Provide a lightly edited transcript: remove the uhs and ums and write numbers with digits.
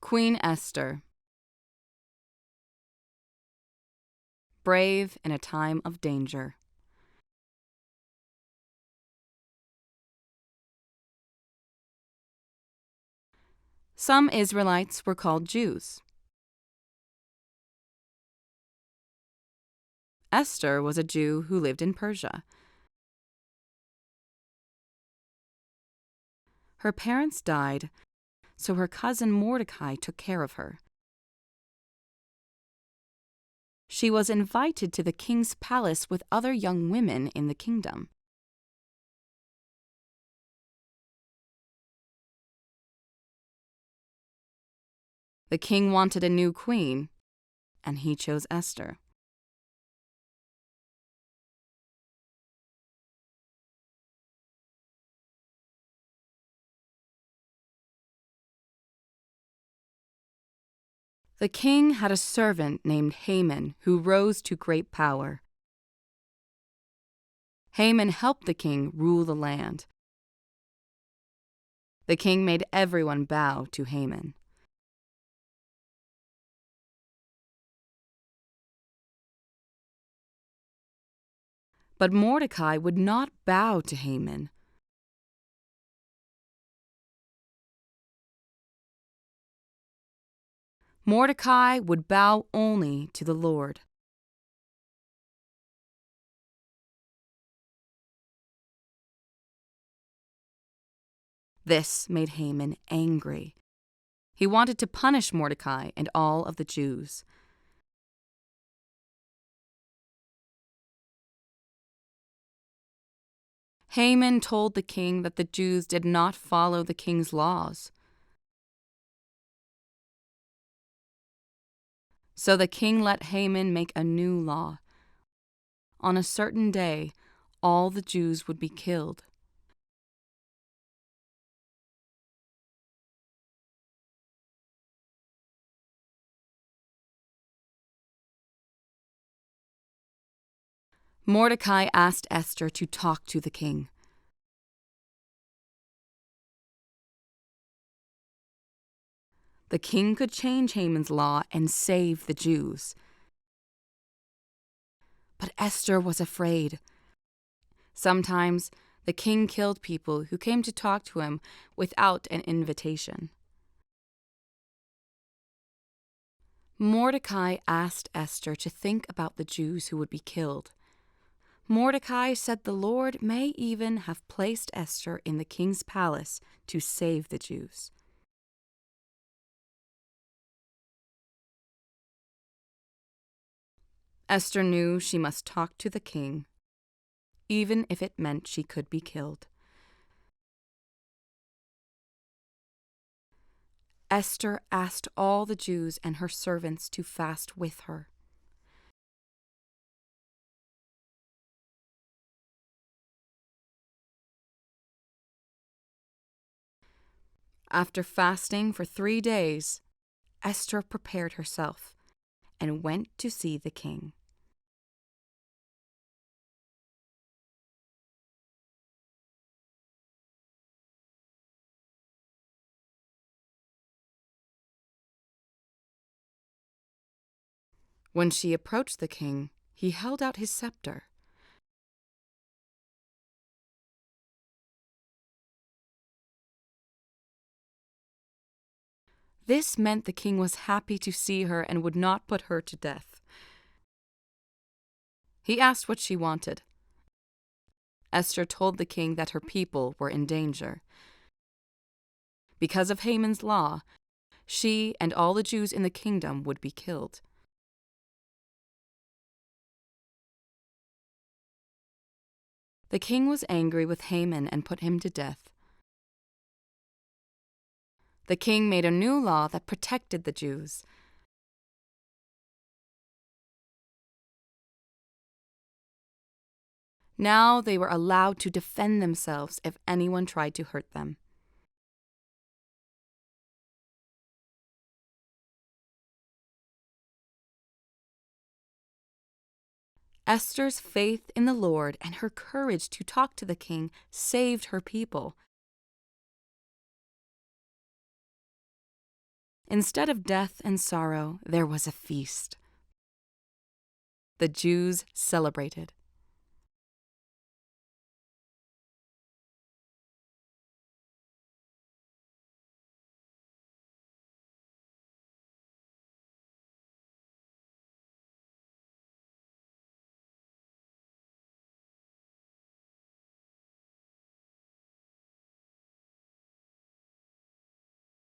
Queen Esther, brave in a time of danger. Some Israelites were called Jews. Esther was a Jew who lived in Persia. Her parents died, so her cousin Mordecai took care of her. She was invited to the king's palace with other young women in the kingdom. The king wanted a new queen, and he chose Esther. The king had a servant named Haman who rose to great power. Haman helped the king rule the land. The king made everyone bow to Haman. But Mordecai would not bow to Haman. Mordecai would bow only to the Lord. This made Haman angry. He wanted to punish Mordecai and all of the Jews. Haman told the king that the Jews did not follow the king's laws. So the king let Haman make a new law. On a certain day, all the Jews would be killed. Mordecai asked Esther to talk to the king. The king could change Haman's law and save the Jews. But Esther was afraid. Sometimes the king killed people who came to talk to him without an invitation. Mordecai asked Esther to think about the Jews who would be killed. Mordecai said the Lord may even have placed Esther in the king's palace to save the Jews. Esther knew she must talk to the king, even if it meant she could be killed. Esther asked all the Jews and her servants to fast with her. After fasting for 3 days, Esther prepared herself and went to see the king. When she approached the king, he held out his scepter. This meant the king was happy to see her and would not put her to death. He asked what she wanted. Esther told the king that her people were in danger. Because of Haman's law, she and all the Jews in the kingdom would be killed. The king was angry with Haman and put him to death. The king made a new law that protected the Jews. Now they were allowed to defend themselves if anyone tried to hurt them. Esther's faith in the Lord and her courage to talk to the king saved her people. Instead of death and sorrow, there was a feast. The Jews celebrated.